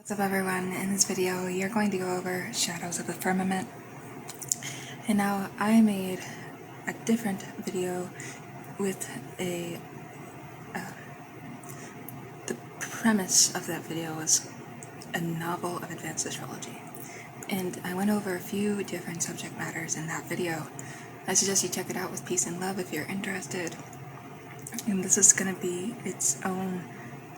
What's up everyone, in this video you're going to go over shadows of the firmament. And now I made a different video with the premise of that video was a novel of advanced astrology. And I went over a few different subject matters in that video. I suggest you check it out with peace and love if you're interested. And this is going to be its own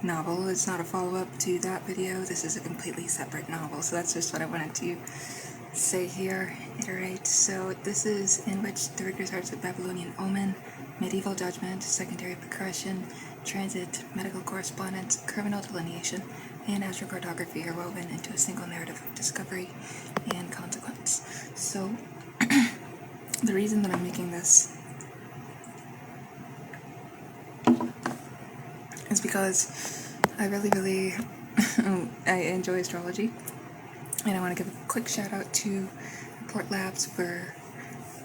novel. It's not a follow-up to that video. This is a completely separate novel, so that's just what I wanted to say here, iterate. So this is in which the rigorous arts of Babylonian omen, medieval judgment, secondary progression, transit, medical correspondence, criminal delineation, and astrocartography are woven into a single narrative of discovery and consequence. So the reason that I'm making this is because I really I enjoy astrology, and I want to give a quick shout out to Report Labs for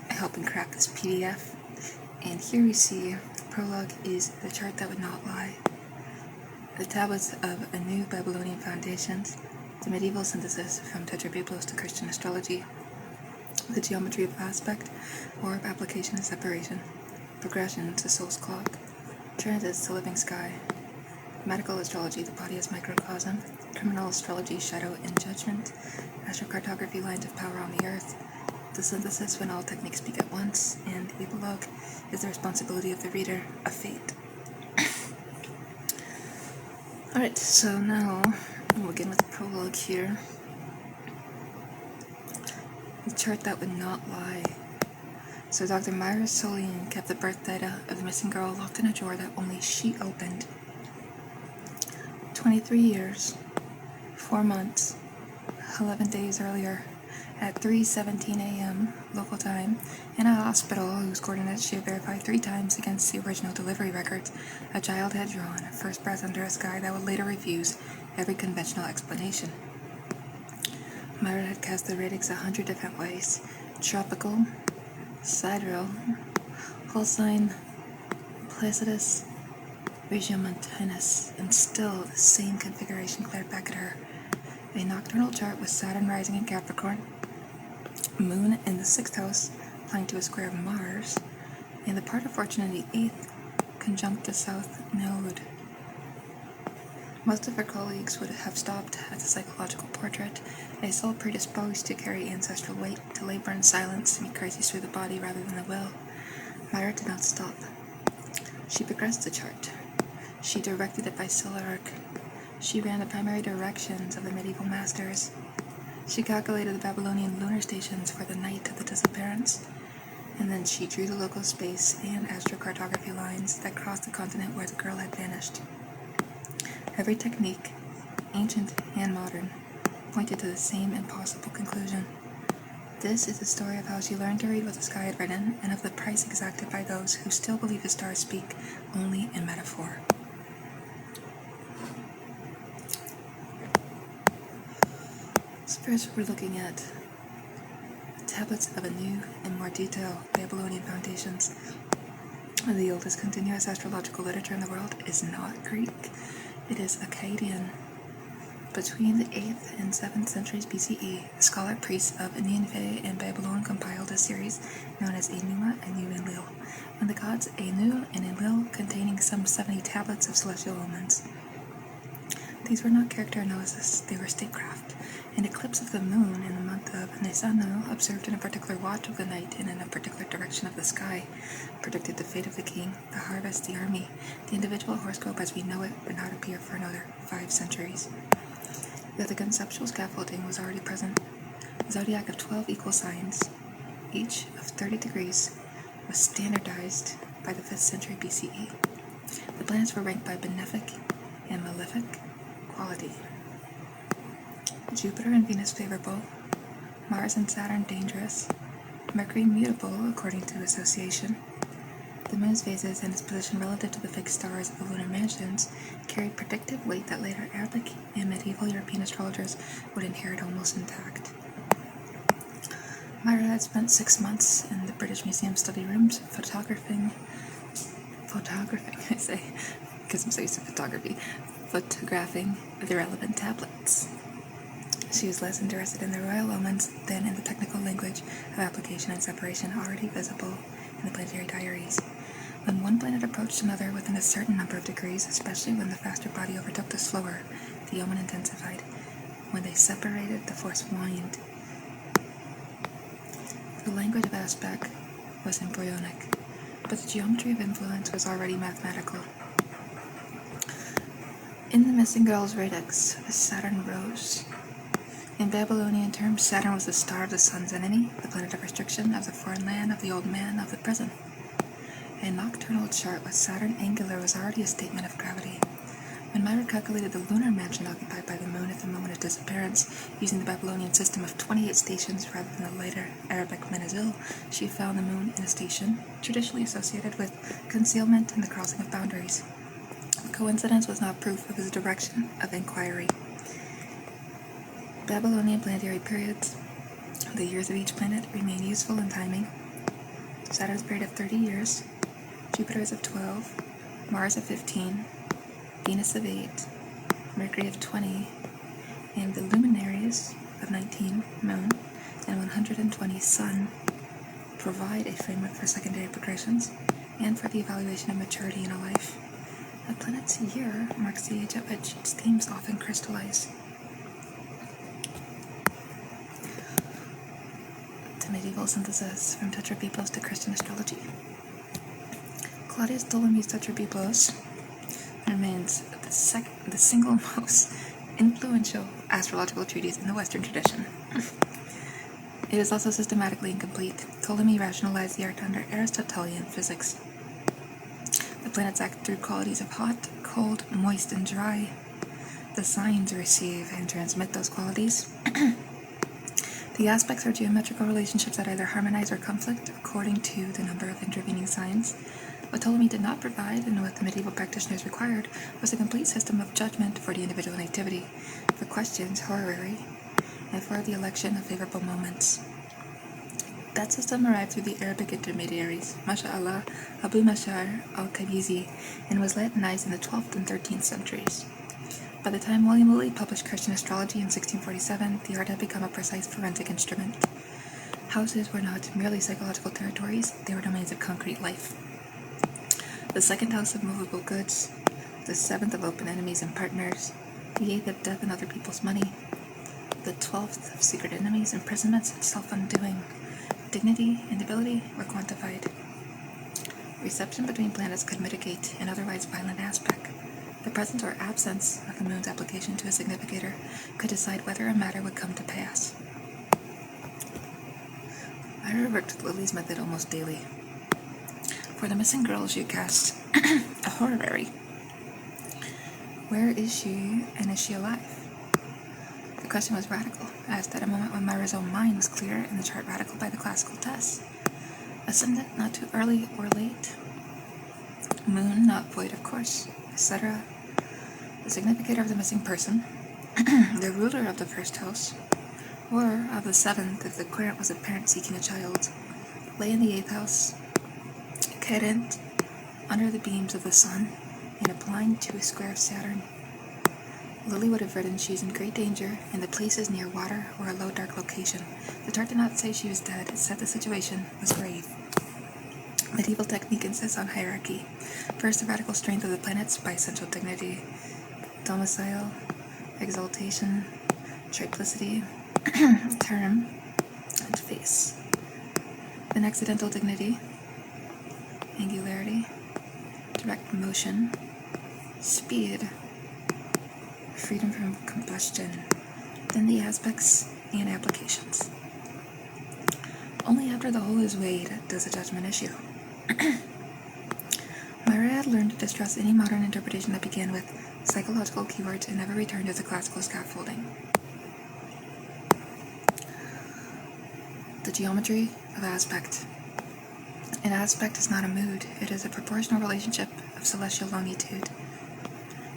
helping craft this PDF. And here we see the prologue is the chart that would not lie, the tablets of a new Babylonian foundations, the medieval synthesis from tetrabiblos to Christian astrology, the geometry of aspect, orb application and separation, progression to soul's clock, transits to living sky, medical astrology, the body as microcosm, criminal astrology, shadow and judgment, astrocartography, lines of power on the earth, the synthesis when all techniques speak at once, and the epilogue is the responsibility of the reader, a fate. Alright, so now we'll begin with the prologue here. The chart that would not lie. So Dr. Myra Solian kept the birth data of the missing girl locked in a drawer that only she opened. 23 years, 4 months, 11 days earlier, at 3:17 a.m. local time, in a hospital whose coordinates she had verified 3 times against the original delivery records, a child had drawn first breath under a sky that would later refuse every conventional explanation. Myra had cast the radix 100 different ways: tropical, sidereal, whole sign, placidus, regiomontanus, and still the same configuration glared back at her. A nocturnal chart with Saturn rising in Capricorn, Moon in the 6th house, applying to a square of Mars, and the part of fortune in the 8th, conjunct the South Node. Most of her colleagues would have stopped at the psychological portrait, a soul predisposed to carry ancestral weight, to labor in silence, to meet crises through the body rather than the will. Myra did not stop. She progressed the chart. She directed it by stellar arc. She ran the primary directions of the medieval masters. She calculated the Babylonian lunar stations for the night of the disappearance, and then she drew the local space and astrocartography lines that crossed the continent where the girl had vanished. Every technique, ancient and modern, pointed to the same impossible conclusion. This is the story of how she learned to read what the sky had written, and of the price exacted by those who still believe the stars speak only in metaphor. So first we're looking at the tablets of a new and more detailed Babylonian foundations. The oldest continuous astrological literature in the world is not Greek, it is Akkadian. Between the 8th and 7th centuries BCE, the scholar priests of Nineveh and Babylon compiled a series known as Enuma and Enlil, and the gods Anu and Enlil, containing some 70 tablets of celestial omens. These were not character analysis, they were statecraft. An eclipse of the moon in the month of Nisanu, observed in a particular watch of the night and in a particular direction of the sky, predicted the fate of the king, the harvest, the army. The individual horoscope as we know it would not appear for another 5 centuries. That the conceptual scaffolding was already present. The zodiac of 12 equal signs, each of 30 degrees, was standardized by the 5th century BCE. The planets were ranked by benefic and malefic quality. Jupiter and Venus favorable, Mars and Saturn dangerous, Mercury mutable according to association. The moon's phases and its position relative to the fixed stars of the lunar mansions carried predictive weight that later Arabic and medieval European astrologers would inherit almost intact. Myra had spent 6 months in the British Museum study rooms photographing, I say, because I'm so used to photography, photographing the relevant tablets. She was less interested in the royal omens than in the technical language of application and separation already visible in the planetary diaries. When one planet approached another within a certain number of degrees, especially when the faster body overtook the slower, the omen intensified. When they separated, the force waned. The language of aspect was embryonic, but the geometry of influence was already mathematical. In the missing girl's radix, Saturn rose. In Babylonian terms, Saturn was the star of the sun's enemy, the planet of restriction, of the foreign land, of the old man, of the prison. A nocturnal chart with Saturn angular was already a statement of gravity. When Myra calculated the lunar mansion occupied by the moon at the moment of disappearance, using the Babylonian system of 28 stations rather than the later Arabic manazil, she found the moon in a station traditionally associated with concealment and the crossing of boundaries. Coincidence was not proof of his direction of inquiry. Babylonian planetary periods, the years of each planet, remain useful in timing. Saturn's period of 30 years, Jupiter's of 12, Mars of 15, Venus of 8, Mercury of 20, and the luminaries of 19, Moon, and 120, Sun, provide a framework for secondary progressions and for the evaluation of maturity in a life. A planet's year marks the age at which its themes often crystallize. To medieval synthesis, from Tetrabiblos to Christian astrology. Claudius Ptolemy's Tetrabiblos remains the single most influential astrological treatise in the Western tradition. It is also systematically incomplete. Ptolemy rationalized the art under Aristotelian physics. The planets act through qualities of hot, cold, moist, and dry. The signs receive and transmit those qualities. The aspects are geometrical relationships that either harmonize or conflict according to the number of intervening signs. What Ptolemy did not provide, and what the medieval practitioners required, was a complete system of judgment for the individual nativity, for questions, horary, and for the election of favorable moments. That system arrived through the Arabic intermediaries, Masha'Allah, Abu Mashar al-Kabizi, and was Latinized in the 12th and 13th centuries. By the time William Lilly published Christian astrology in 1647, the art had become a precise forensic instrument. Houses were not merely psychological territories, they were domains of concrete life. The second house of movable goods, the seventh of open enemies and partners, the eighth of death and other people's money, the 12th of secret enemies, imprisonments, and self-undoing. Dignity and ability were quantified. Reception between planets could mitigate an otherwise violent aspect. The presence or absence of the moon's application to a significator could decide whether a matter would come to pass. I worked with Lily's method almost daily. For the missing girl, she cast a horary. Where is she, and is she alive? The question was radical, asked at a moment when Myra's own mind was clear and the chart radical by the classical tests. Ascendant not too early or late. Moon not void of course, etc. The significator of the missing person. The ruler of the first house, or of the seventh if the querent was a parent seeking a child, lay in the eighth house, querent, under the beams of the sun, and applying to a square of Saturn. Lily would have written she is in great danger, and the place is near water or a low dark location. The chart did not say she was dead, it said the situation was grave. Medieval technique insists on hierarchy. First, the radical strength of the planets by essential dignity, domicile, exaltation, triplicity, term, and face. Then accidental dignity, angularity, direct motion, speed, freedom from combustion, then the aspects and applications. Only after the whole is weighed does a judgment issue. Myra had learned to distrust any modern interpretation that began with psychological keywords and never returned to the classical scaffolding. The geometry of aspect. An aspect is not a mood, it is a proportional relationship of celestial longitude.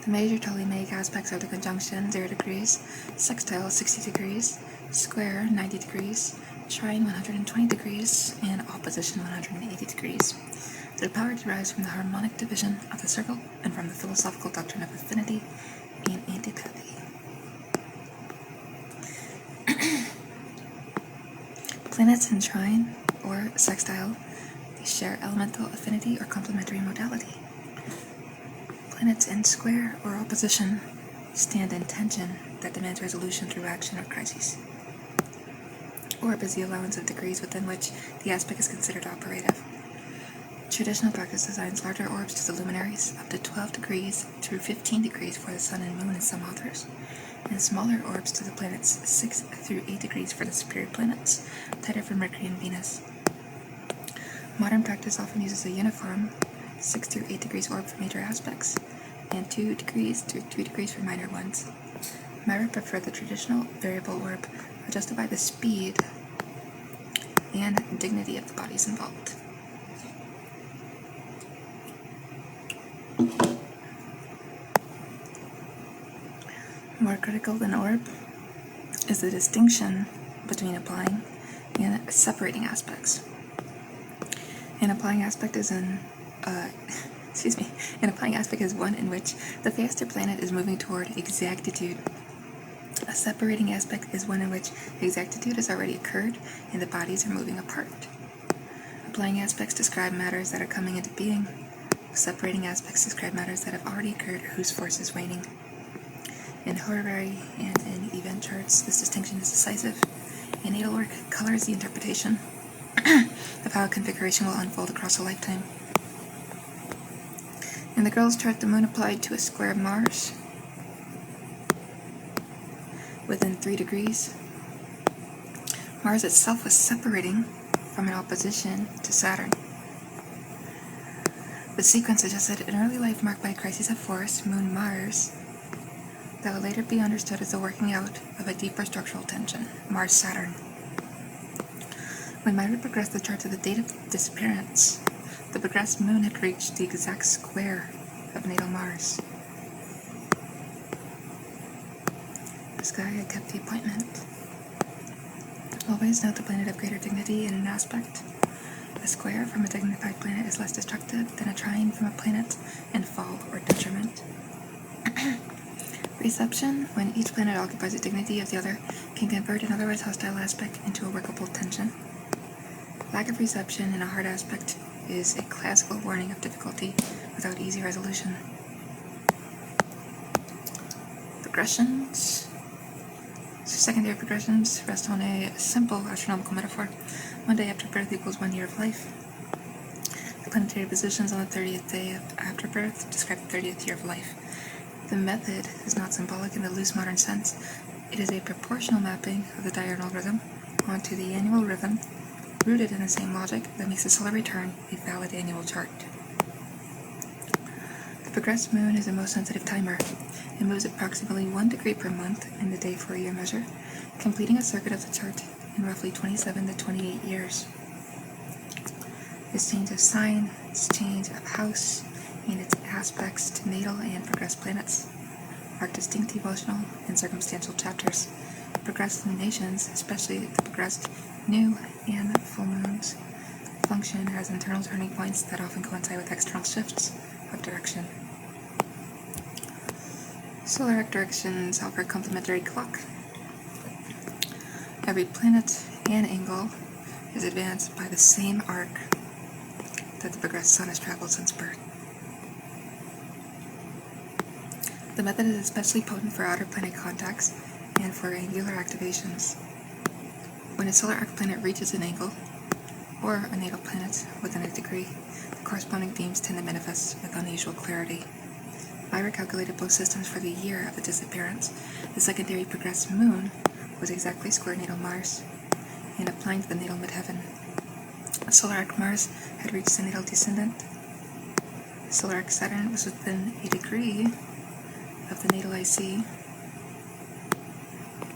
The major Ptolemaic aspects are the conjunction 0 degrees, sextile 60 degrees, square 90 degrees, trine 120 degrees, and opposition 180 degrees. Their power derives from the harmonic division of the circle and from the philosophical doctrine of affinity and antipathy. Planets in trine or sextile, they share elemental affinity or complementary modality. Planets in square or opposition stand in tension that demands resolution through action or crises. Orb is the allowance of degrees within which the aspect is considered operative. Traditional practice assigns larger orbs to the luminaries, up to 12 degrees through 15 degrees for the Sun and Moon in some authors, and smaller orbs to the planets 6 through 8 degrees for the superior planets, tighter for Mercury and Venus. Modern practice often uses a uniform 6 through 8 degrees orb for major aspects, and 2 degrees through 3 degrees for minor ones. Myra preferred the traditional variable orb, adjusted by the speed and dignity of the bodies involved. More critical than orb is the distinction between applying and separating aspects. An applying aspect is an applying aspect is one in which the faster planet is moving toward exactitude. A separating aspect is one in which exactitude has already occurred and the bodies are moving apart. Applying aspects describe matters that are coming into being. Separating aspects describe matters that have already occurred or whose force is waning. In horary and in event charts, this distinction is decisive, and needlework colors the interpretation of how a configuration will unfold across a lifetime. In the girl's chart, the moon applied to a square of Mars within 3 degrees. Mars itself was separating from an opposition to Saturn. The sequence suggested an early life marked by a crisis of force, Moon-Mars, that would later be understood as the working out of a deeper structural tension, Mars-Saturn. When Myra progressed the chart to the date of disappearance, the progressed moon had reached the exact square of natal Mars. This guy had kept the appointment. Always note the planet of greater dignity in an aspect. A square from a dignified planet is less destructive than a trine from a planet in fall or detriment. Reception, when each planet occupies the dignity of the other, can convert an otherwise hostile aspect into a workable tension. Lack of reception in a hard aspect is a classical warning of difficulty without easy resolution. Progressions. Secondary progressions rest on a simple astronomical metaphor. 1 day after birth equals 1 year of life. The planetary positions on the 30th day after birth describe the 30th year of life. The method is not symbolic in the loose modern sense. It is a proportional mapping of the diurnal rhythm onto the annual rhythm, rooted in the same logic that makes the solar return a valid annual chart. The progressed moon is the most sensitive timer. It moves approximately 1 degree per month in the day for a year measure, completing a circuit of the chart in roughly 27 to 28 years. Its change of sign, its change of house, and its aspects to natal and progressed planets are distinct emotional and circumstantial chapters. Progressed luminations, especially the progressed new and full moons, function as internal turning points that often coincide with external shifts of direction. Solar arc directions offer a complementary clock. Every planet and angle is advanced by the same arc that the progressed sun has traveled since birth. The method is especially potent for outer planet contacts and for angular activations. When a solar arc planet reaches an angle, or a natal planet within a degree, the corresponding themes tend to manifest with unusual clarity. Myra calculated both systems for the year of the disappearance. The secondary progressed moon was exactly square natal Mars, and applying to the natal midheaven. Solar arc Mars had reached the natal descendant. Solar arc Saturn was within a degree of the natal IC.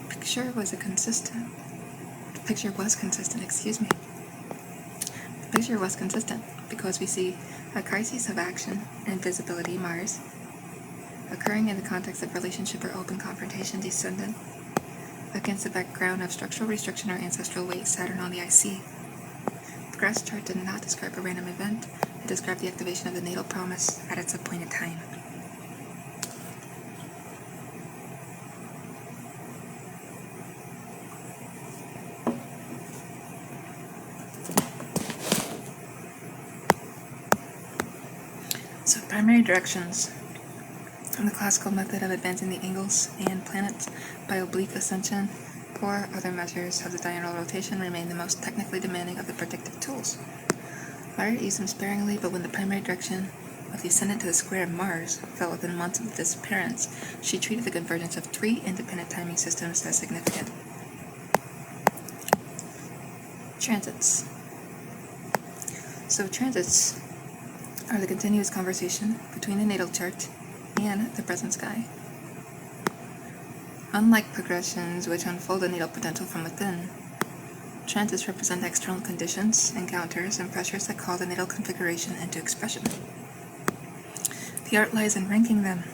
The picture was consistent, because we see a crisis of action and visibility, Mars, occurring in the context of relationship or open confrontation, descendant, against the background of structural restriction or ancestral weight, Saturn on the IC. The grass chart did not describe a random event, it described the activation of the natal promise at its appointed time. Primary directions. The classical method of advancing the angles and planets by oblique ascension or other measures of the diurnal rotation remain the most technically demanding of the predictive tools. Myriad used them sparingly, but when the primary direction of the ascendant to the square of Mars fell within months of the disappearance, she treated the convergence of 3 independent timing systems as significant. Transits. So transits are the continuous conversation between the natal chart and the present sky. Unlike progressions which unfold the natal potential from within, transits represent external conditions, encounters, and pressures that call the natal configuration into expression. The art lies in ranking them.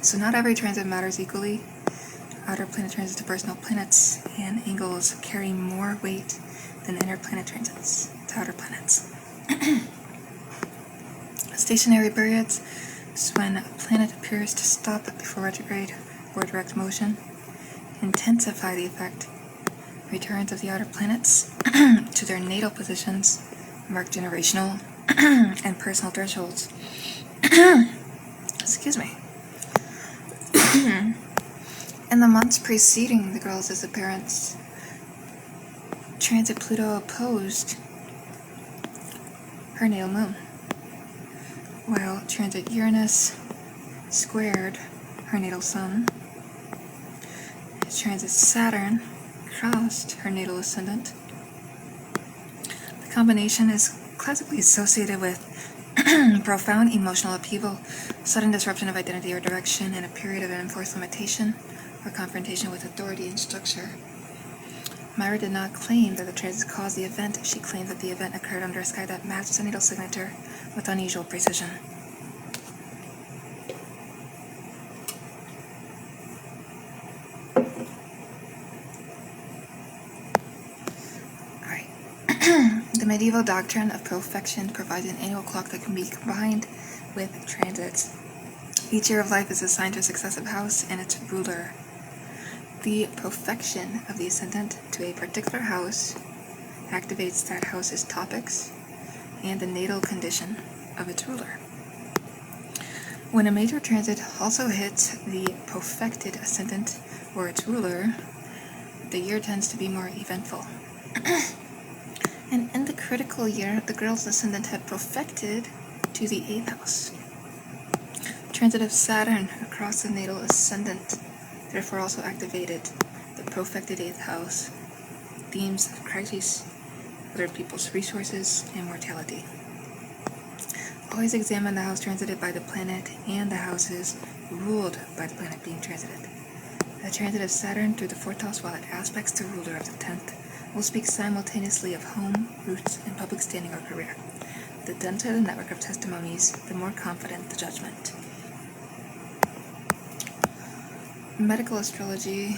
So not every transit matters equally. Outer planet transits to personal planets and angles carry more weight than inner planet transits to outer planets. Stationary periods is when a planet appears to stop before retrograde or direct motion, intensify the effect. Returns of the outer planets to their natal positions mark generational and personal thresholds. Excuse me. In the months preceding the girl's disappearance, transit Pluto opposed her natal moon, while transit Uranus squared her natal sun. Transit Saturn crossed her natal ascendant. The combination is classically associated with profound emotional upheaval, sudden disruption of identity or direction, and a period of enforced limitation or confrontation with authority and structure. Myra did not claim that the transits caused the event. She claimed that the event occurred under a sky that matched the natal signature with unusual precision. The medieval doctrine of profection provides an annual clock that can be combined with transits. Each year of life is assigned to a successive house and its ruler. The profection of the ascendant to a particular house activates that house's topics and the natal condition of its ruler. When a major transit also hits the profected ascendant or its ruler, the year tends to be more eventful. And in the critical year, the girl's ascendant had profected to the 8th house. Transit of Saturn across the natal ascendant therefore also activated the profected 8th house, themes of crises, other people's resources, and mortality. Always examine the house transited by the planet and the houses ruled by the planet being transited. The transit of Saturn through the 4th house, while it aspects the ruler of the 10th, will speak simultaneously of home, roots, and public standing or career. The denser the network of testimonies, the more confident the judgment. Medical astrology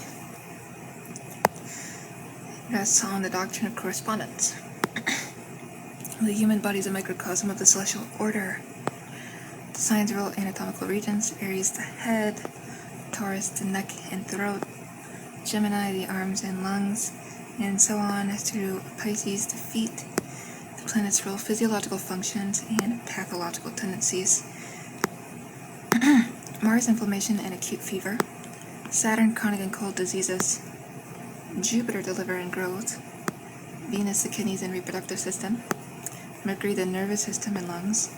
rests on the doctrine of correspondence. The human body is a microcosm of the celestial order. The signs rule anatomical regions: Aries the head, Taurus the neck and throat, Gemini the arms and lungs, and so on to Pisces the feet. The planets rule physiological functions and pathological tendencies. Mars inflammation and acute fever, Saturn chronic and cold diseases, Jupiter the liver and growth, Venus the kidneys and reproductive system, Mercury the nervous system and lungs,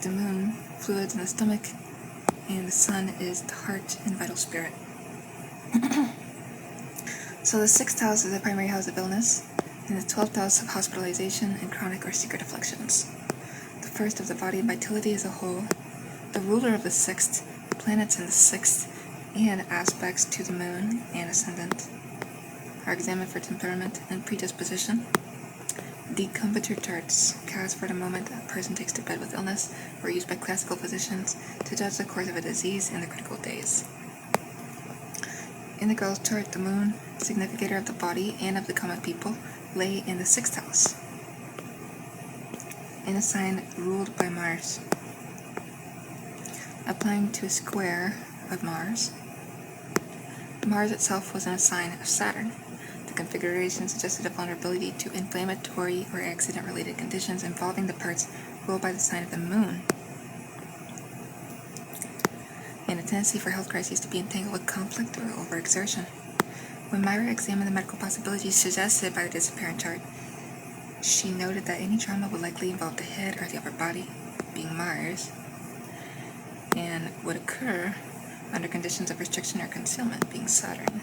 the moon fluids in the stomach, and the sun is the heart and vital spirit. So the 6th house is the primary house of illness, and the 12th house of hospitalization and chronic or secret afflictions. The 1st of the body and vitality as a whole. The ruler of the 6th, planets in the 6th, and aspects to the moon and ascendant are examined for temperament and predisposition. Decumbiture charts, cast for the moment a person takes to bed with illness, were used by classical physicians to judge the course of a disease in the critical days. In the girl's chart, the moon, significator of the body and of the common people, lay in the 6th house, in a sign ruled by Mars. Applying to a square of Mars, Mars itself was in a sign of Saturn. The configuration suggested a vulnerability to inflammatory or accident-related conditions involving the parts ruled by the sign of the moon, and a tendency for health crises to be entangled with conflict or overexertion. When Myra examined the medical possibilities suggested by the disappearance chart, she noted that any trauma would likely involve the head or the upper body, being Mars, and would occur under conditions of restriction or concealment, being Saturn.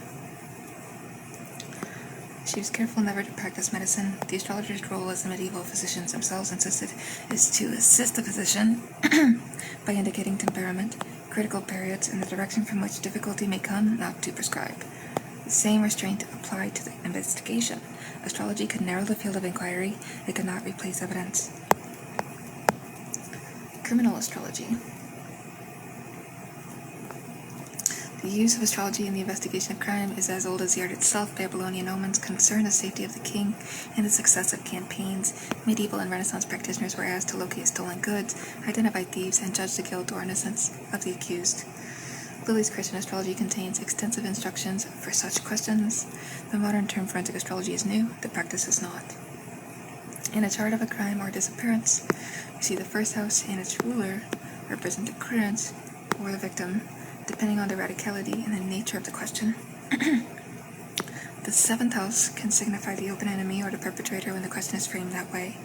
She was careful never to practice medicine. The astrologer's role, as the medieval physicians themselves insisted, is to assist the physician by indicating temperament, critical periods, and the direction from which difficulty may come, not to prescribe. The same restraint applied to the investigation. Astrology could narrow the field of inquiry. It could not replace evidence. Criminal astrology. The use of astrology in the investigation of crime is as old as the art itself. Babylonian omens concern the safety of the king and the success of campaigns. Medieval and Renaissance practitioners were asked to locate stolen goods, identify thieves, and judge the guilt or innocence of the accused. Lilly's Christian astrology contains extensive instructions for such questions. The modern term forensic astrology is new, the practice is not. In a chart of a crime or disappearance, you see the first house and its ruler represent the occurrence or the victim, depending on the radicality and the nature of the question. The seventh house can signify the open enemy or the perpetrator when the question is framed that way.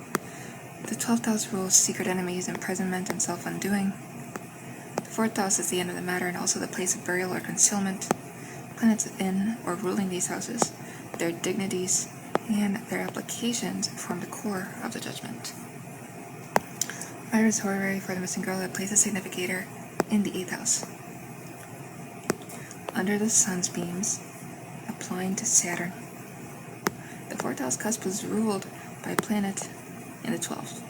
The 12th house rules secret enemies, imprisonment, and self-undoing. The 4th house is the end of the matter and also the place of burial or concealment. Planets in or ruling these houses, their dignities, and their applications form the core of the judgment. Myra's horary for the missing girl had placed a significator in the 8th house, under the sun's beams, applying to Saturn. The 4th house cusp was ruled by a planet in the 12th.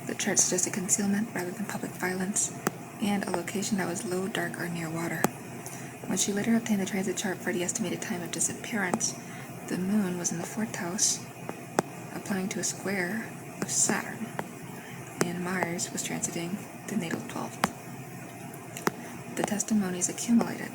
The chart suggested concealment rather than public violence, and a location that was low, dark, or near water. When she later obtained the transit chart for the estimated time of disappearance, the moon was in the 4th house, applying to a square of Saturn, and Mars was transiting the natal 12th. The testimonies accumulated.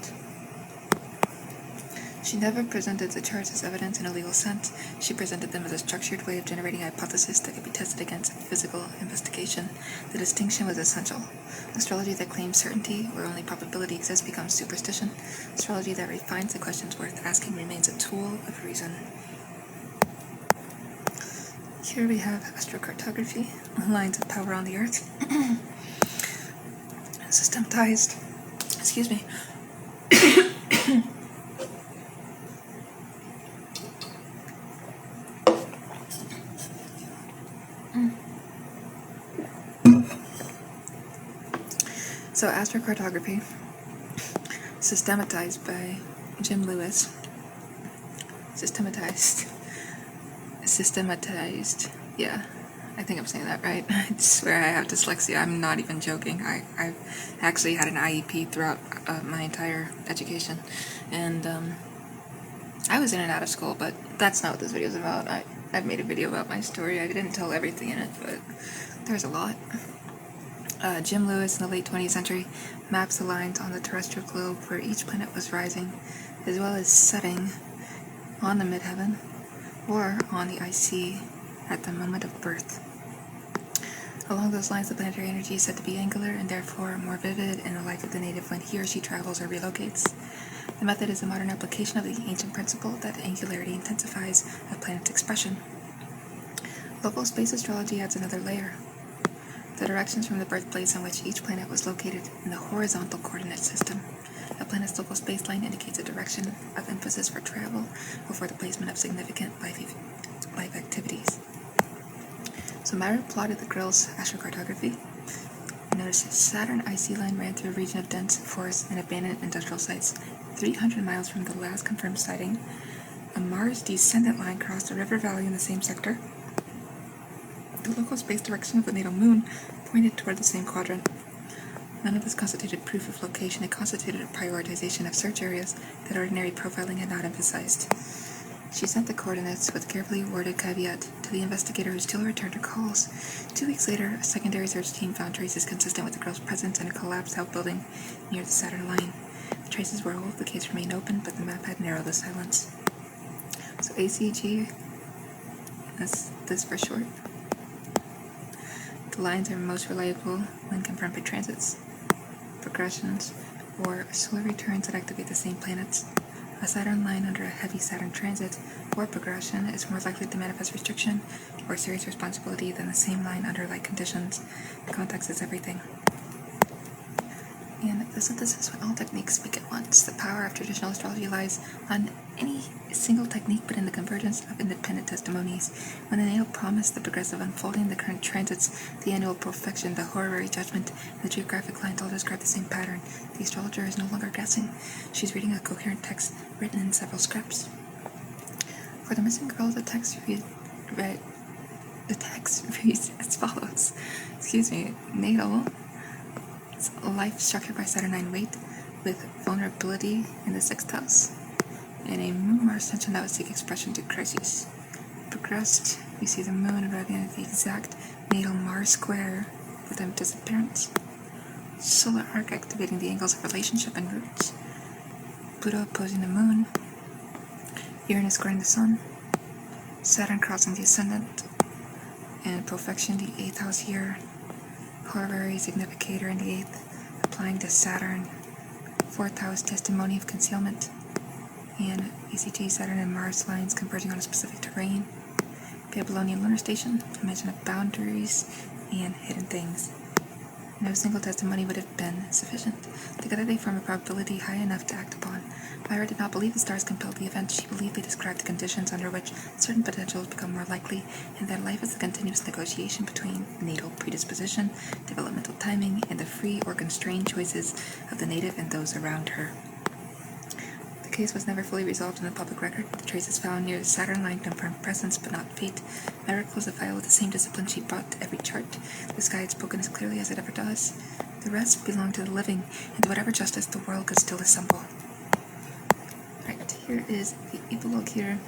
She never presented the charts as evidence in a legal sense. She presented them as a structured way of generating hypotheses that could be tested against physical investigation. The distinction was essential. Astrology that claims certainty where only probability exists becomes superstition. Astrology that refines the questions worth asking remains a tool of reason. Here we have astrocartography, lines of power on the earth, systematized. Excuse me. So, astrocartography, systematized by Jim Lewis. Systematized. Yeah, I think I'm saying that right. I swear I have dyslexia. I'm not even joking. I've actually had an IEP throughout my entire education. And I was in and out of school, but that's not what this video is about. I've made a video about my story. I didn't tell everything in it, but there's a lot. Jim Lewis in the late 20th century maps the lines on the terrestrial globe where each planet was rising, as well as setting on the midheaven or on the IC at the moment of birth. Along those lines, the planetary energy is said to be angular and therefore more vivid in the life of the native when he or she travels or relocates. The method is a modern application of the ancient principle that angularity intensifies a planet's expression. Local space astrology adds another layer. The directions from the birthplace on which each planet was located in the horizontal coordinate system. A planet's local spaceline indicates a direction of emphasis for travel or for the placement of significant life activities. So Myra plotted the girl's astrocartography. Notice Saturn IC line ran through a region of dense forests and abandoned industrial sites. 300 miles from the last confirmed sighting, a Mars descendant line crossed a river valley in the same sector. The local space direction of the natal moon pointed toward the same quadrant. None of this constituted proof of location. It constituted a prioritization of search areas that ordinary profiling had not emphasized. She sent the coordinates with a carefully worded caveat to the investigator who still returned her calls. 2 weeks later, a secondary search team found traces consistent with the girl's presence in a collapsed outbuilding near the Saturn line. The traces were old, the case remained open, but the map had narrowed the silence. So ACG, that's this for short. The lines are most reliable when confirmed by transits, progressions, or solar returns that activate the same planets. A Saturn line under a heavy Saturn transit or progression is more likely to manifest restriction or serious responsibility than the same line under like conditions. Context is everything. And the synthesis when all techniques speak at once. The power of traditional astrology lies on any single technique, but in the convergence of independent testimonies. When the natal promise, the progressive unfolding, the current transits, the annual perfection, the horary judgment, and the geographic lines all describe the same pattern. The astrologer is no longer guessing. She's reading a coherent text written in several scripts. For the missing girl, the text reads as follows. Natal. Life structured by Saturnine weight, with vulnerability in the 6th house, and a Moon-Mars tension that would seek expression to crises. Progressed, we see the Moon arriving at the exact natal Mars square for time of disappearance. Solar arc activating the angles of relationship and roots. Pluto opposing the Moon. Uranus squaring the Sun. Saturn crossing the Ascendant. And perfection, the 8th house here. Horary significator in the 8th, applying to Saturn, 4th house testimony of concealment, and ACT Saturn and Mars lines converging on a specific terrain. Babylonian lunar station, a mention of boundaries and hidden things. No single testimony would have been sufficient. Together they form a probability high enough to act upon. Myra did not believe the stars compelled the events. She believed they described the conditions under which certain potentials become more likely, and that life is a continuous negotiation between natal predisposition, developmental timing, and the free or constrained choices of the native and those around her. The case was never fully resolved in the public record. The traces found near the Saturn line confirmed presence, but not fate. Myra closed the file with the same discipline she brought to every chart. The sky had spoken as clearly as it ever does. The rest belonged to the living, and to whatever justice the world could still assemble. Right, here is the epilogue here.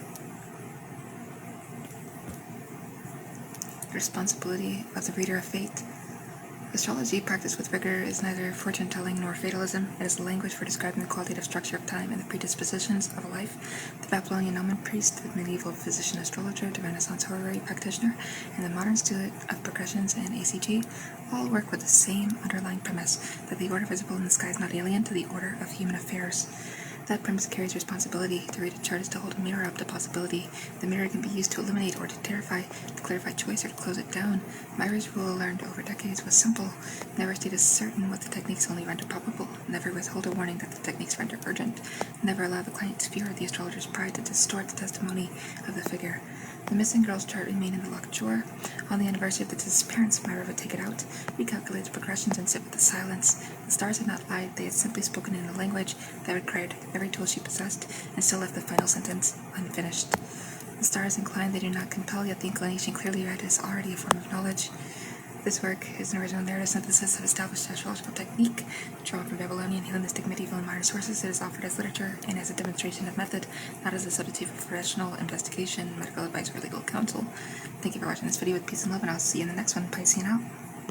The responsibility of the reader of fate. Astrology, practiced with rigor, is neither fortune-telling nor fatalism. It is a language for describing the qualitative structure of time and the predispositions of a life. The Babylonian Gnomon priest, the medieval physician-astrologer, the Renaissance horary practitioner, and the modern student of progressions and ACG all work with the same underlying premise, that the order visible in the sky is not alien to the order of human affairs. That premise carries responsibility. To read a chart is to hold a mirror up to possibility. The mirror can be used to illuminate or to terrify, to clarify choice or to close it down. Myra's rule, learned over decades, was simple. Never state as certain what the techniques only render probable. Never withhold a warning that the techniques render urgent. Never allow the client's fear or the astrologer's pride to distort the testimony of the figure. The missing girl's chart remained in the locked drawer. On the anniversary of the disappearance, Myra would take it out, recalculate the progressions, and sit with the silence. The stars had not lied. They had simply spoken in a language that required every tool she possessed, and still left the final sentence unfinished. The stars incline, they do not compel, yet the inclination clearly read is already a form of knowledge. This work is an original narrative synthesis of established astrological technique, drawn from Babylonian, Hellenistic, medieval, and modern sources. It is offered as literature and as a demonstration of method, not as a substitute for professional investigation, medical advice, or legal counsel. Thank you for watching this video with peace and love, and I'll see you in the next one. Piscean out.